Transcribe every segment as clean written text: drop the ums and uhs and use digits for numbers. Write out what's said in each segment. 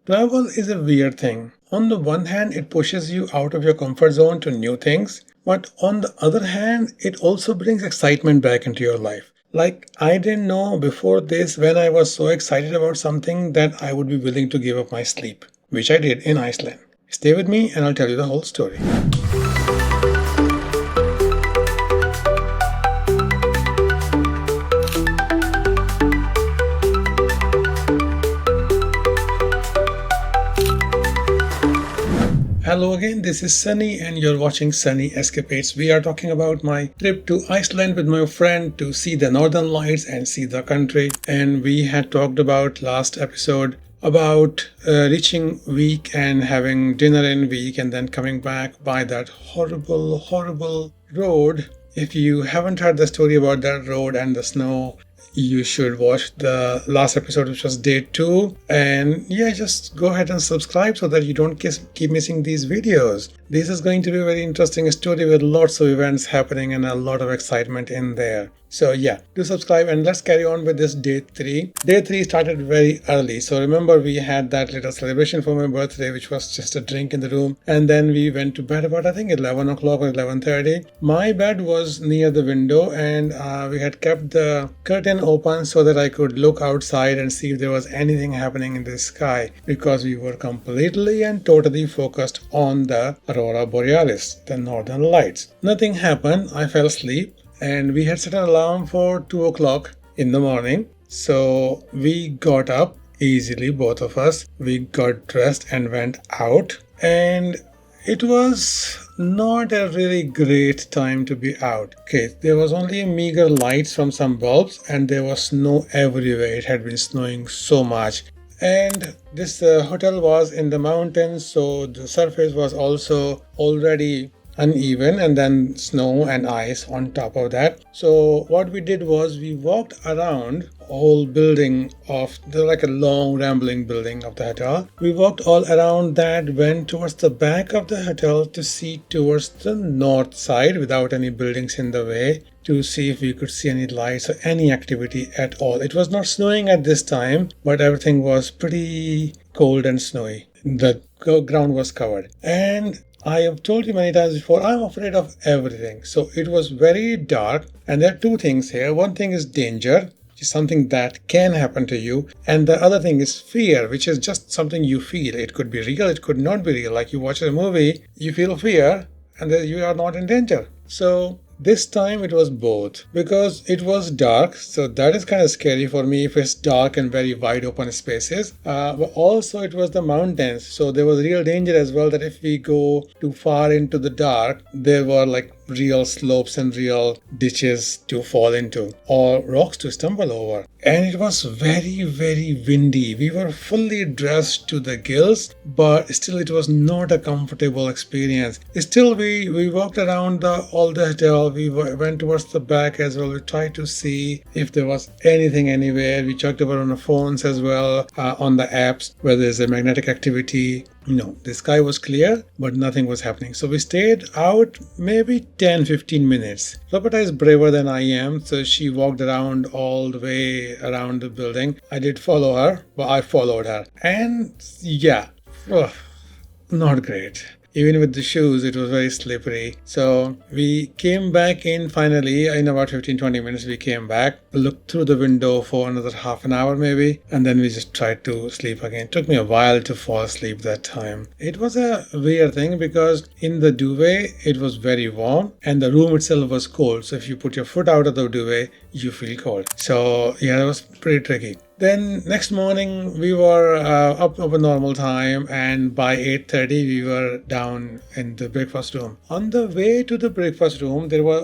Travel is a weird thing. On the one hand, it pushes you out of your comfort zone to new things, but on the other hand, it also brings excitement back into your life. Like, I didn't know before this when I was so excited about something that I would be willing to give up my sleep, which I did in Iceland. Stay with me and I'll tell you the whole story. Hello again, this is Sunny and you're watching Sunny Escapades. We are talking about my trip to Iceland with my friend to see the northern lights and see the country. And we had talked about last episode about reaching week and having dinner in week and then coming back by that horrible road. If you haven't heard the story about that road and the snow, you should watch the last episode, which was day 2. And yeah, just go ahead and subscribe so that you don't keep missing these videos. This is going to be a very interesting story with lots of events happening and a lot of excitement in there. So yeah, do subscribe and let's carry on with this day 3. Day 3 started very early. So remember, we had that little celebration for my birthday, which was just a drink in the room. And then we went to bed about, I think, 11 o'clock or 11:30. My bed was near the window and we had kept the curtain open so that I could look outside and see if there was anything happening in the sky, because we were completely and totally focused on the Aurora Borealis, the northern lights. Nothing happened. I fell asleep. And we had set an alarm for 2 o'clock in the morning. So we got up easily, both of us. We got dressed and went out. And it was not a really great time to be out. Okay, there was only meager lights from some bulbs and there was snow everywhere. It had been snowing so much. And this hotel was in the mountains, so the surface was also already uneven, and then snow and ice on top of that. So what we did was we walked around whole building of like a long rambling building of the hotel. We walked all around that, went towards the back of the hotel to see towards the north side without any buildings in the way, to see if we could see any lights or any activity at all. It was not snowing at this time, but everything was pretty cold and snowy. The ground was covered. And I have told you many times before, I'm afraid of everything. So it was very dark, and there are two things here. One thing is danger, which is something that can happen to you. And the other thing is fear, which is just something you feel. It could be real, it could not be real. Like you watch a movie, you feel fear, and then you are not in danger. So this time it was both, because it was dark, so that is kind of scary for me if it's dark and very wide open spaces. But also it was the mountains, so there was real danger as well that if we go too far into the dark, there were like real slopes and real ditches to fall into or rocks to stumble over. And it was very windy. We were fully dressed to the gills, but still it was not a comfortable experience. Still we walked around all the hotel. We went towards the back as well. We tried to see if there was anything anywhere. We checked over on the phones as well, on the apps where there's a magnetic activity. No, the sky was clear, but nothing was happening. So we stayed out maybe 10-15 minutes. Roberta is braver than I am, so she walked around all the way around the building. I did follow her, but I followed her. And yeah, not great. Even with the shoes, it was very slippery. So we came back in finally. In about 15-20 minutes, we came back, looked through the window for another half an hour maybe, and then we just tried to sleep again. It took me a while to fall asleep that time. It was a weird thing because in the duvet, it was very warm and the room itself was cold. So if you put your foot out of the duvet, you feel cold. So yeah, that was pretty tricky. Then next morning we were up a normal time, and by 8:30 we were down in the breakfast room. On the way to the breakfast room, there were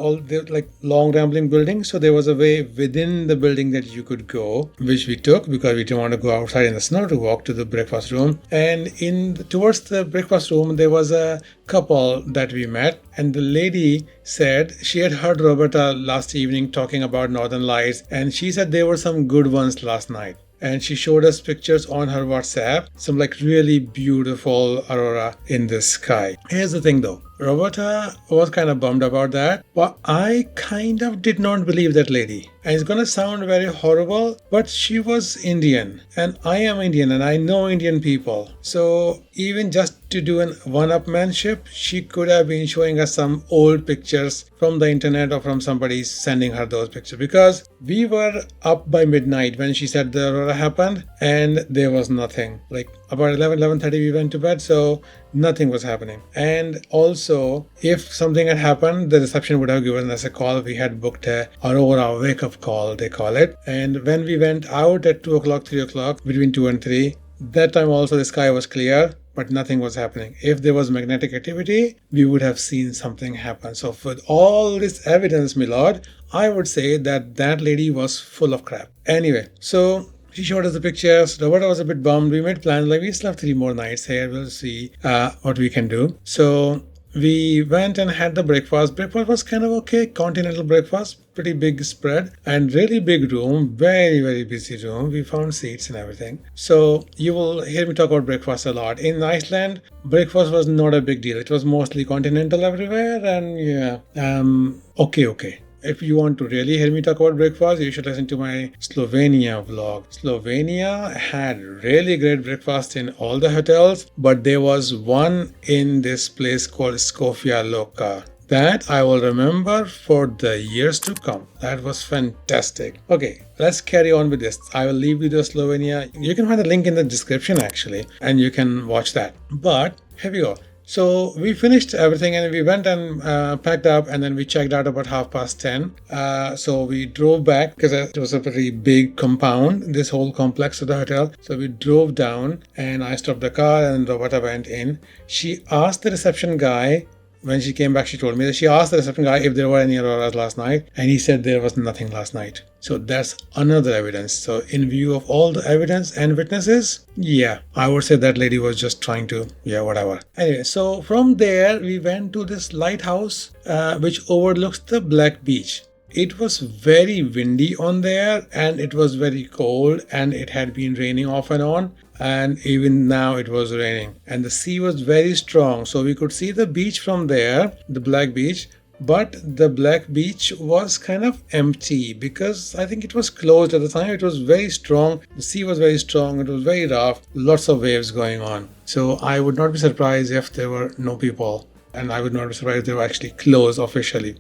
like long rambling buildings, so there was a way within the building that you could go, which we took because we didn't want to go outside in the snow to walk to the breakfast room. And towards the breakfast room there was a couple that we met, and the lady said she had heard Roberta last evening talking about northern lights, and she said there were some good ones last night. And she showed us pictures on her WhatsApp, some like really beautiful aurora in the sky. Here's the thing though, Roberta was kind of bummed about that, but I kind of did not believe that lady. And it's gonna sound very horrible, but she was Indian, and I am Indian, and I know Indian people. So even just to do an one-upmanship, she could have been showing us some old pictures from the internet or from somebody sending her those pictures, because we were up by midnight when she said the aurora happened, and there was nothing. Like about 11:30 we went to bed, so nothing was happening. And also, if something had happened, the reception would have given us a call. We had booked a aurora wake-up call, they call it. And when we went out at 2 o'clock, 3 o'clock, between 2 and 3, that time also the sky was clear, but nothing was happening. If there was magnetic activity, we would have seen something happen. So with all this evidence, my lord, I would say that that lady was full of crap. Anyway, so she showed us the pictures. Roberta was a bit bummed. We made plans like we still have 3 more nights here. We'll see what we can do. So we went and had the breakfast. Breakfast was kind of okay. Continental breakfast. Pretty big spread and really big room. Very, very busy room. We found seats and everything. So you will hear me talk about breakfast a lot. In Iceland, breakfast was not a big deal. It was mostly continental everywhere, and okay. If you want to really hear me talk about breakfast, you should listen to my Slovenia vlog. Slovenia had really great breakfast in all the hotels, but there was one in this place called Skofja Loka that I will remember for the years to come. That was fantastic. Okay, let's carry on with this. I will leave you the Slovenia. You can find a link in the description actually, and you can watch that. But here we go. So we finished everything and we went and packed up, and then we checked out about 10:30. So we drove back because it was a pretty big compound, this whole complex of the hotel. So we drove down and I stopped the car and Roberta went in. She asked the reception guy. When she came back, she told me that she asked the reception guy if there were any auroras last night, and he said there was nothing last night. So that's another evidence. So in view of all the evidence and witnesses, yeah, I would say that lady was just trying to, whatever. Anyway, so from there, we went to this lighthouse, which overlooks the Black Beach. It was very windy on there, and it was very cold, and it had been raining off and on, and even now it was raining, and the sea was very strong, so we could see the beach from there, the Black Beach, but the Black Beach was kind of empty because I think it was closed at the time. It was very strong, the sea was very strong, it was very rough, lots of waves going on. So I would not be surprised if there were no people, and I would not be surprised if they were actually closed officially.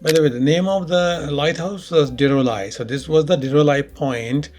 By the way, the name of the lighthouse was Dirolai. So this was the Dirolai Point,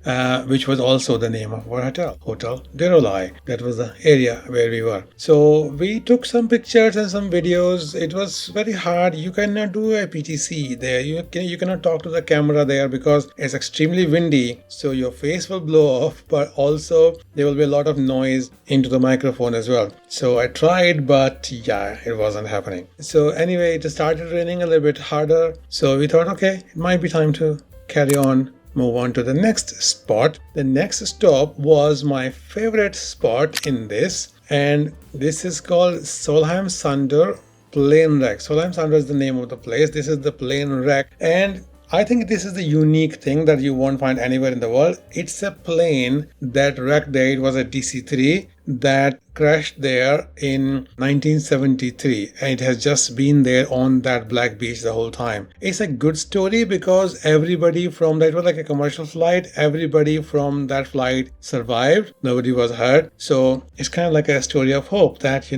which was also the name of our hotel, Hotel Dirolai. That was the area where we were. So we took some pictures and some videos. It was very hard. You cannot do a PTC there. You cannot talk to the camera there because it's extremely windy. So your face will blow off, but also there will be a lot of noise into the microphone as well. So I tried, but it wasn't happening. So anyway, it started raining a little bit harder. So we thought, okay, it might be time to carry on, move on to the next spot. The next stop was my favorite spot in this, and this is called Solheim Sander Plane Wreck. Solheim Sander is the name of the place. This is the plane wreck, and I think this is the unique thing that you won't find anywhere in the world. It's a plane that wrecked there. It was a DC-3 that crashed there in 1973, and it has just been there on that Black Beach the whole time. It's a good story because everybody from that, it was like a commercial flight, everybody from that flight survived, nobody was hurt. So it's kind of like a story of hope that,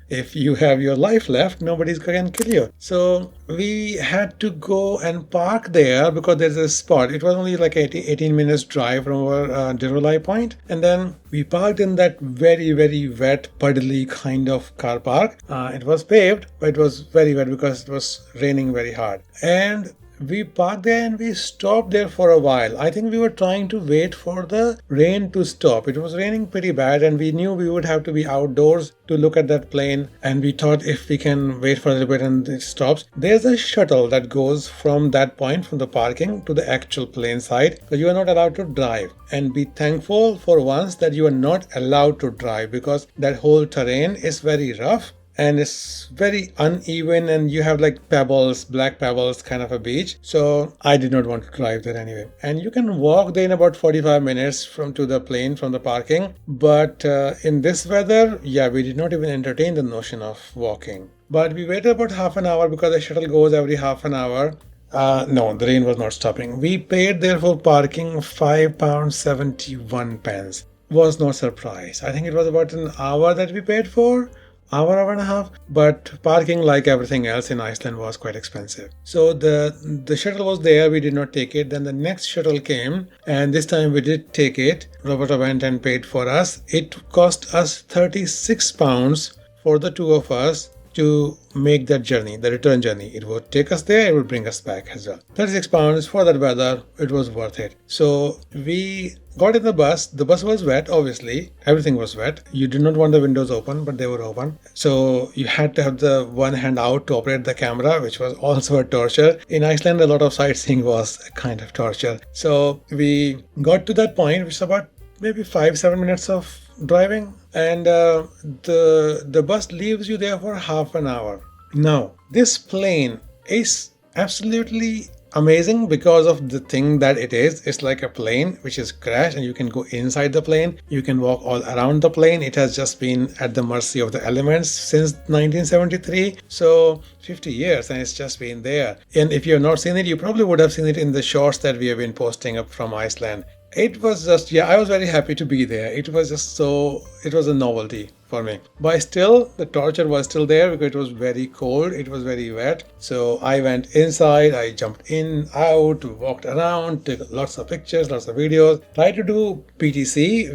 if you have your life left, nobody's going to kill you. So we had to go and park there because there's a spot. It was only like 18 minutes drive from our Dirolai point, and then we parked in that very, very wet, puddly kind of car park. It was paved, but it was very wet because it was raining very hard. And we parked there and we stopped there for a while. I think we were trying to wait for the rain to stop. It was raining pretty bad, and we knew we would have to be outdoors to look at that plane, and we thought if we can wait for a little bit and it stops. There's a shuttle that goes from that point, from the parking to the actual plane side, so you are not allowed to drive. And be thankful for once that you are not allowed to drive, because that whole terrain is very rough and it's very uneven, and you have like pebbles, black pebbles kind of a beach. So I did not want to drive there anyway. And you can walk there in about 45 minutes to the plane from the parking. But in this weather, we did not even entertain the notion of walking. But we waited about half an hour because the shuttle goes every half an hour. No, the rain was not stopping. We paid there for parking £5.71. Was not surprised. I think it was about an hour that we paid for. Hour and a half. But parking, like everything else in Iceland, was quite expensive. So the shuttle was there. We did not take it. Then the next shuttle came, and this time we did take it. Roberta went and paid for us. It cost us £36 for the two of us to make that journey, the return journey. It would take us there, it would bring us back as well. £36 for that weather, it was worth it. So we got in the bus. The bus was wet, obviously. Everything was wet. You did not want the windows open, but they were open. So you had to have the one hand out to operate the camera, which was also a torture. In Iceland, a lot of sightseeing was a kind of torture. So we got to that point, which is about maybe 5-7 minutes of driving, and the bus leaves you there for half an hour. Now this plane is absolutely amazing because of the thing that it is. It's like a plane which is crashed, and you can go inside the plane, you can walk all around the plane. It has just been at the mercy of the elements since 1973, so 50 years, and it's just been there. And if you have not seen it, you probably would have seen it in the shorts that we have been posting up from Iceland. It was just, yeah, I was very happy to be there. It was just so, it was a novelty for me. But still, the torture was still there because it was very cold, it was very wet. So I went inside, I jumped in, out, walked around, took lots of pictures, lots of videos, tried to do PTC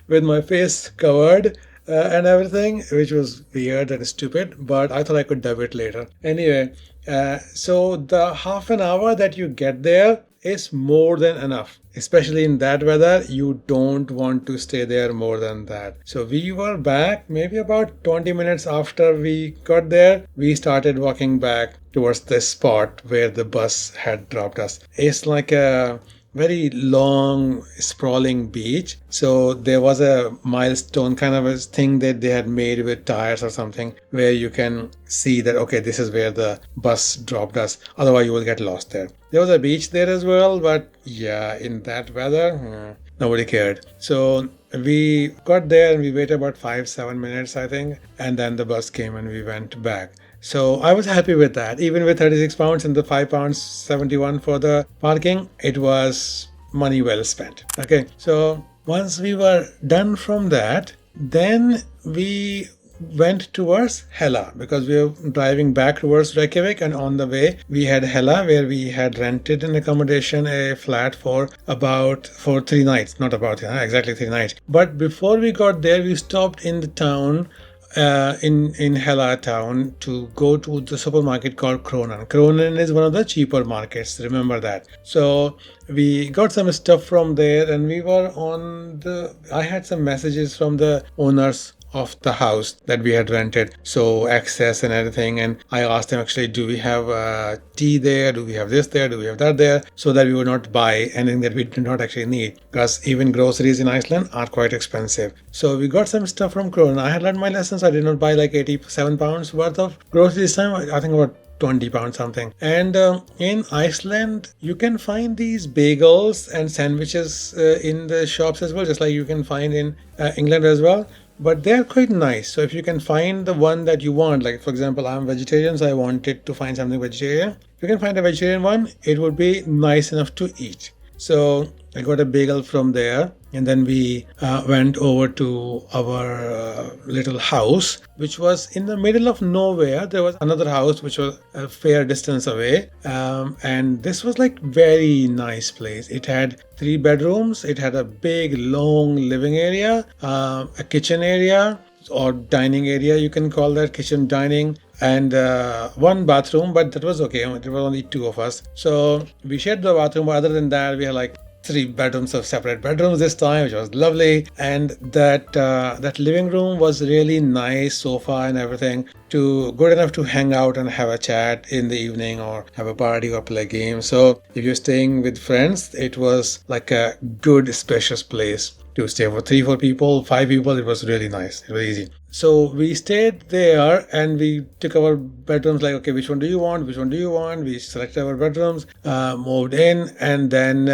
with my face covered. And everything, which was weird and stupid, but I thought I could dub it later. Anyway, so the half an hour that you get there is more than enough. Especially in that weather, you don't want to stay there more than that. So we were back maybe about 20 minutes after we got there. We started walking back towards the spot where the bus had dropped us. It's like a very long sprawling beach, so there was a milestone kind of a thing that they had made with tires or something, where you can see that okay, this is where the bus dropped us, otherwise you will get lost there. There was a beach there as well, but yeah, in that weather nobody cared. So we got there and we waited about 5-7 minutes, I think, and then the bus came and we went back. So I was happy with that. Even with £36 and the £5.71 for the parking, it was money well spent. Okay, so once we were done from that, then we went towards Hella because we were driving back towards Reykjavik, and on the way we had Hella, where we had rented an accommodation, a flat for 3 nights. Not about, exactly 3 nights. But before we got there, we stopped in the town, in Hela town, to go to the supermarket called Kronan. Kronan is one of the cheaper markets, remember that. So we got some stuff from there, and we were I had some messages from the owners of the house that we had rented, so access and everything, and I asked them, actually, do we have tea there, do we have this there, do we have that there, so that we would not buy anything that we did not actually need, because even groceries in Iceland are quite expensive. So we got some stuff from Kronan. I had learned my lessons. I did not buy like £87 worth of groceries this time. I think about £20 something. And in Iceland, you can find these bagels and sandwiches in the shops as well, just like you can find in England as well. But they're quite nice. So if you can find the one that you want, like for example, I'm vegetarian, so I wanted to find something vegetarian. If you can find a vegetarian one, it would be nice enough to eat. So I got a bagel from there, and then we went over to our little house, which was in the middle of nowhere. There was another house which was a fair distance away, and this was like very nice place. It had 3 bedrooms. It had a big long living area, a kitchen area or dining area, you can call that, kitchen dining, and 1 bathroom, but that was okay. There were only 2 of us, so we shared the bathroom. But other than that, we had like 3 bedrooms of separate bedrooms this time, which was lovely. And that living room was really nice, sofa and everything, good enough to hang out and have a chat in the evening, or have a party or play games. So if you're staying with friends, it was like a good spacious place to stay for 3-4 people, 5 people. It was really nice. It was easy. So we stayed there and we took our bedrooms, like, okay, which one do you want? Which one do you want? We selected our bedrooms, moved in, and then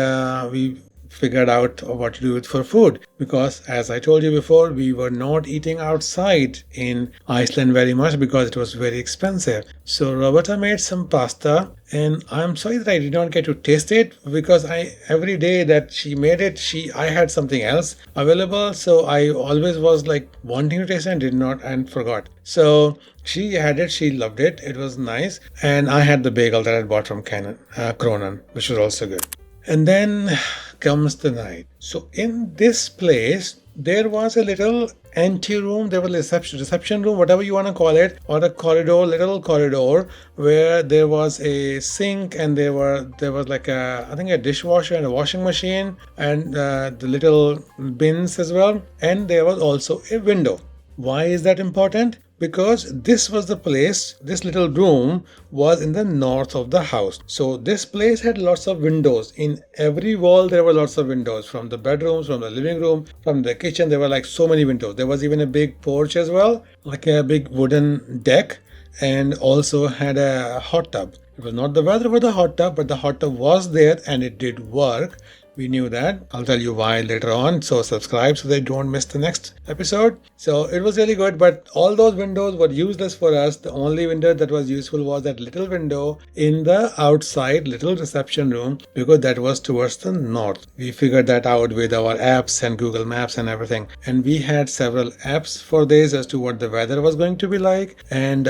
we figured out what to do with for food, because as I told you before, we were not eating outside in Iceland very much because it was very expensive. So Roberta made some pasta, and I'm sorry that I did not get to taste it because every day that she made it, I had something else available, so I always was like wanting to taste it and did not and forgot. So she had it, she loved it, it was nice, and I had the bagel that I bought from Cronin, which was also good. And then comes the night. So in this place, there was a little anteroom, there was a reception room, whatever you want to call it, or a little corridor, where there was a sink, and there was like I think a dishwasher and a washing machine, and the little bins as well, and there was also a window. Why is that important? Because this was the place, this little room was in the north of the house. So this place had lots of windows. In every wall there were lots of windows, from the bedrooms, from the living room, from the kitchen. There were like so many windows. There was even a big porch as well, like a big wooden deck, and also had a hot tub. It was not the weather for the hot tub, but the hot tub was there and it did work. We knew that. I'll tell you why later on. So subscribe so that you don't miss the next episode. So it was really good, but all those windows were useless for us. The only window that was useful was that little window in the outside little reception room, because that was towards the north. We figured that out with our apps and Google Maps and everything. And we had several apps for this as to what the weather was going to be like, and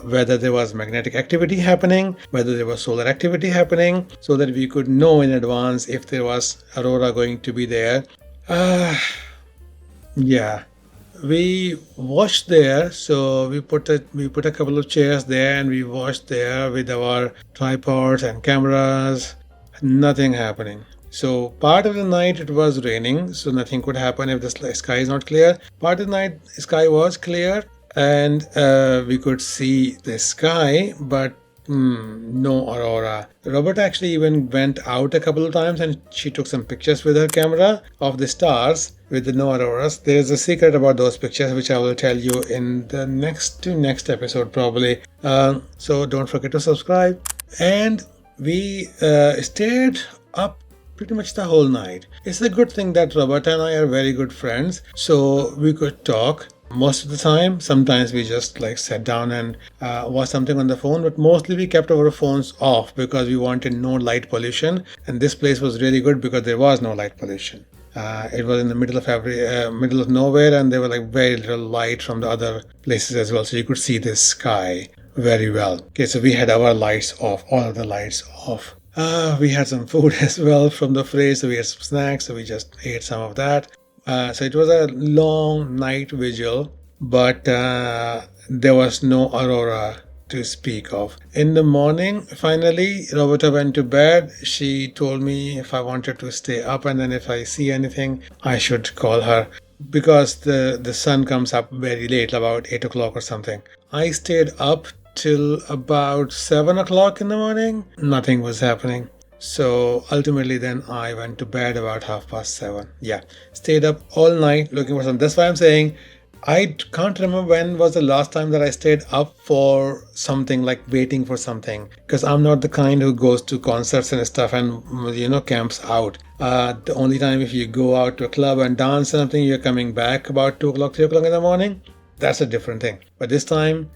whether there was magnetic activity happening, whether there was solar activity happening, so that we could know in advance if there was aurora going to be there. Yeah, we watched there. So we put a couple of chairs there, and we watched there with our tripods and cameras. Nothing happening. So part of the night it was raining, so nothing could happen if the sky is not clear. Part of the night sky was clear, and we could see the sky, but no aurora. Robert actually even went out a couple of times and she took some pictures with her camera of the stars with the no auroras. There's a secret about those pictures which I will tell you in the next episode probably. So don't forget to subscribe. And we stayed up pretty much the whole night. It's a good thing that Roberta and I are very good friends, so we could talk most of the time. Sometimes we just like sat down and watched something on the phone, but mostly we kept our phones off because we wanted no light pollution. And this place was really good because there was no light pollution. It was in the middle of nowhere, and there was like very little light from the other places as well, so you could see the sky very well. Okay, so we had our lights off, all of the lights off. We had some food as well from the fridge, so we had some snacks, so we just ate some of that. So it was a long night vigil, but there was no aurora to speak of. In the morning, finally, Roberta went to bed. She told me if I wanted to stay up, and then if I see anything, I should call her, because the sun comes up very late, about 8 o'clock or something. I stayed up till about 7 o'clock in the morning. Nothing was happening. So ultimately then I went to bed about 7:30. Yeah, stayed up all night looking for something. That's why I'm saying I can't remember when was the last time that I stayed up for something, like waiting for something, because I'm not the kind who goes to concerts and stuff and camps out. The only time if you go out to a club and dance something, you're coming back about 2 o'clock, 3 o'clock in the morning. That's a different thing. But this time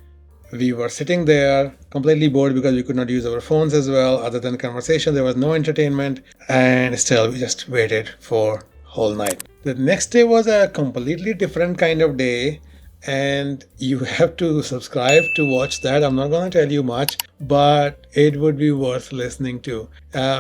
we were sitting there completely bored because we could not use our phones as well. Other than conversation, there was no entertainment, and still we just waited for whole night. The next day was a completely different kind of day, and you have to subscribe to watch that. I'm not going to tell you much, but it would be worth listening to,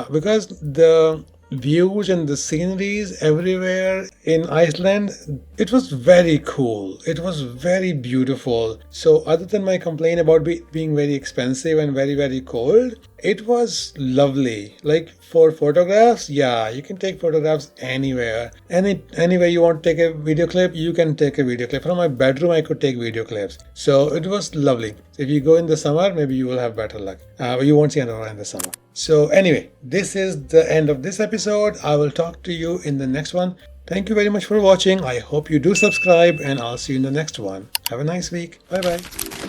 because the views and the sceneries everywhere in Iceland, it was very cool. It was very beautiful. So other than my complaint about being very expensive and very, very cold, it was lovely. Like for photographs, yeah, you can take photographs anywhere. Anywhere you want to take a video clip, you can take a video clip. From my bedroom, I could take video clips. So it was lovely. So if you go in the summer, maybe you will have better luck. But you won't see aurora in the summer. So anyway, this is the end of this episode. I will talk to you in the next one. Thank you very much for watching. I hope you do subscribe, and I'll see you in the next one. Have a nice week. Bye bye.